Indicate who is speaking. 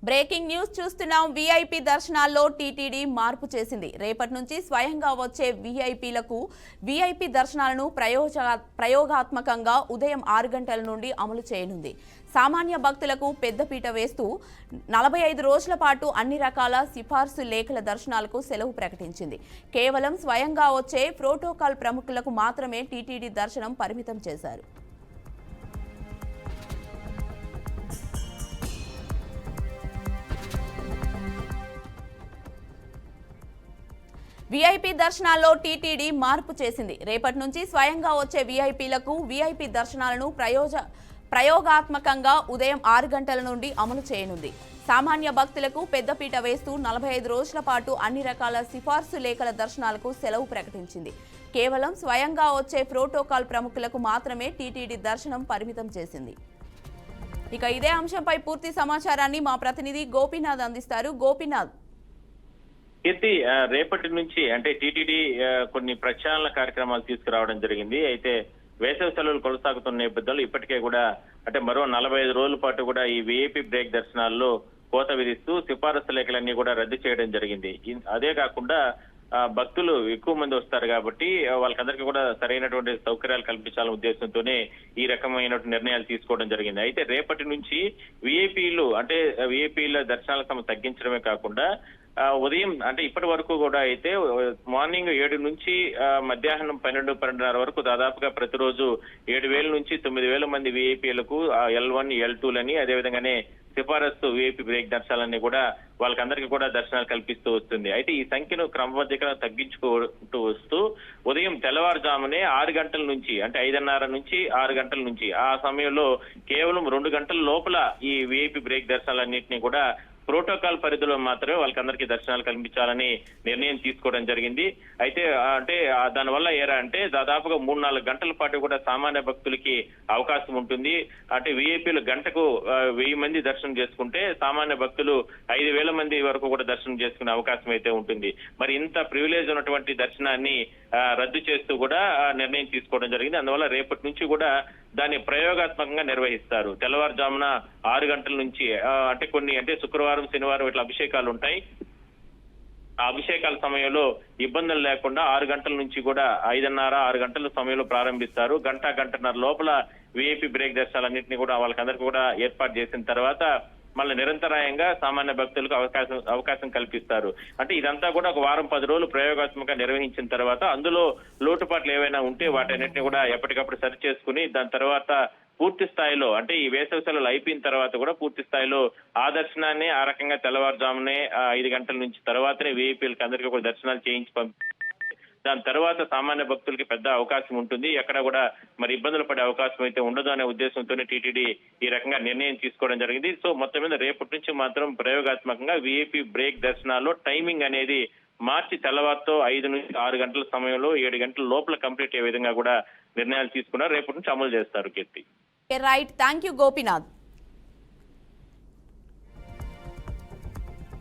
Speaker 1: Breaking news చూస్తున్నాం. VIP దర్శనాల్లో TTD మార్పు చేసింది. రేపటి నుంచి స్వయంగా వచ్చే వీఐపీలకు వీఐపీ దర్శనాలను ప్రయోగాత్మకంగా ఉదయం 6 గంటల నుండి అమలు చేయనుంది. సామాన్య భక్తులకు పెద్దపీట వేస్తూ 45 రోజుల పాటు అన్ని రకాల సిఫార్సు లేఖల దర్శనాలకు సెలవు ప్రకటించింది. కేవలం స్వయంగా వచ్చే ప్రోటోకాల్ ప్రముఖులకు మాత్రమే టీటీడీ దర్శనం పరిమితం చేశారు. వీఐపీ దర్శనాల్లో టీటీడీ మార్పు చేసింది. రేపటి నుంచి స్వయంగా వచ్చే వీఐపీలకు వీఐపీ దర్శనాలను ప్రయోగాత్మకంగా ఉదయం 6 గంటల నుండి అమలు చేయనుంది. సామాన్య భక్తులకు పెద్దపీట వేస్తూ 45 రోజుల పాటు అన్ని రకాల సిఫార్సు లేఖల దర్శనాలకు సెలవు ప్రకటించింది. కేవలం స్వయంగా వచ్చే ప్రోటోకాల్ ప్రముఖులకు మాత్రమే టీటీడీ దర్శనం పరిమితం చేసింది. ఇక ఇదే అంశంపై పూర్తి సమాచారాన్ని మా ప్రతినిధి గోపీనాథ్ అందిస్తారు. గోపీనాథ్,
Speaker 2: కీర్తి, రేపటి నుంచి అంటే టీటీడీ కొన్ని ప్రచారణ కార్యక్రమాలు తీసుకురావడం జరిగింది. అయితే వేసవి సెలవులు కొనసాగుతున్న నేపథ్యంలో ఇప్పటికే కూడా అంటే మరో 45 రోజుల పాటు కూడా ఈ వీఐపీ బ్రేక్ దర్శనాల్లో కోత విధిస్తూ సిఫారసు లేఖలన్నీ కూడా రద్దు చేయడం జరిగింది. అదే కాకుండా భక్తులు ఎక్కువ మంది వస్తారు కాబట్టి వాళ్ళకందరికీ కూడా సరైనటువంటి సౌకర్యాలు కల్పించాలనే ఉద్దేశంతోనే ఈ రకమైన నిర్ణయాలు తీసుకోవడం జరిగింది. అయితే రేపటి నుంచి వీఐపీలు అంటే వీఐపీల దర్శనాల సమయం తగ్గించడమే కాకుండా ఉదయం అంటే ఇప్పటి వరకు కూడా అయితే మార్నింగ్ 7 నుంచి మధ్యాహ్నం 12-12:30 వరకు దాదాపుగా ప్రతిరోజు 7,000 నుంచి 9,000 మంది వీఐపీలకు L1, L2లని అదేవిధంగానే సిఫారసు వీఐపీ బ్రేక్ దర్శనాలన్నీ కూడా వాళ్ళకందరికీ కూడా దర్శనాలు కల్పిస్తూ వస్తుంది. అయితే ఈ సంఖ్యను క్రమబద్ధంగా తగ్గించుకుంటూ వస్తూ ఉదయం తెల్లవారుజామునే 6 గంటల నుంచి అంటే 5:30 నుంచి 6 గంటల నుంచి ఆ సమయంలో కేవలం 2 గంటల లోపల ఈ వీఐపీ బ్రేక్ దర్శనాలన్నింటినీ కూడా ప్రోటోకాల్ పరిధిలో మాత్రమే వాళ్ళకందరికీ దర్శనాలు కల్పించాలని నిర్ణయం తీసుకోవడం జరిగింది. అయితే అంటే దానివల్ల ఏరా అంటే దాదాపుగా 3-4 గంటల పాటు కూడా సామాన్య భక్తులకి అవకాశం ఉంటుంది. అంటే వీఐపీలు గంటకు 1000 మంది దర్శనం చేసుకుంటే సామాన్య భక్తులు 5,000 మంది వరకు కూడా దర్శనం చేసుకునే అవకాశం అయితే ఉంటుంది. మరి ఇంత ప్రివిలేజ్ ఉన్నటువంటి దర్శనాన్ని రద్దు చేస్తూ కూడా నిర్ణయం తీసుకోవడం జరిగింది. అందువల్ల రేపటి నుంచి కూడా దాన్ని ప్రయోగాత్మకంగా నిర్వహిస్తారు. తెల్లవారుజామున 6 గంటల నుంచి అంటే కొన్ని అంటే శుక్రవారం, శనివారం ఇట్లా అభిషేకాలు ఉంటాయి. ఆ అభిషేకాల సమయంలో ఇబ్బందులు లేకుండా 6 గంటల నుంచి కూడా 5:30-6 గంటల సమయంలో ప్రారంభిస్తారు. గంటన్నర లోపల వీఐపీ బ్రేక్ దర్శనాలన్నింటినీ కూడా వాళ్ళకందరికీ కూడా ఏర్పాటు చేసిన తర్వాత మళ్ళీ నిరంతరాయంగా సామాన్య భక్తులకు అవకాశం కల్పిస్తారు. అంటే ఇదంతా కూడా ఒక వారం 10 రోజులు ప్రయోగాత్మకంగా నిర్వహించిన తర్వాత అందులో లోటుపాట్లు ఏవైనా ఉంటే వాటన్నిటిని కూడా ఎప్పటికప్పుడు సరి చేసుకుని దాని తర్వాత పూర్తి స్థాయిలో అంటే ఈ వేసవి సెలవులు అయిపోయిన తర్వాత కూడా పూర్తి స్థాయిలో ఆ దర్శనాన్ని ఆ రకంగా తెల్లవారుజామునే 5 గంటల నుంచి తర్వాతనే వీఐపీలకు అందరికీ కూడా దర్శనాలు చేయించి దాని తర్వాత సామాన్య భక్తులకి పెద్ద అవకాశం ఉంటుంది. ఎక్కడ కూడా మరి ఇబ్బందులు పడే అవకాశం అయితే ఉండదు అనే ఉద్దేశంతోనే టీటీడీ ఈ రకంగా నిర్ణయం తీసుకోవడం జరిగింది. సో మొత్తం మీద రేపటి నుంచి మాత్రం ప్రయోగాత్మకంగా వీఐపీ బ్రేక్ దర్శనాల్లో టైమింగ్ అనేది మార్చి తెల్లవారుతో 5 నుంచి 6 గంటల సమయంలో 7 గంటల లోపల కంప్లీట్ అయ్యే విధంగా కూడా నిర్ణయాలు తీసుకున్నారు. రేపటి నుంచి అమలు చేస్తారు. కీర్తి,
Speaker 1: రైట్, థ్యాంక్ యూ గోపీనాథ్.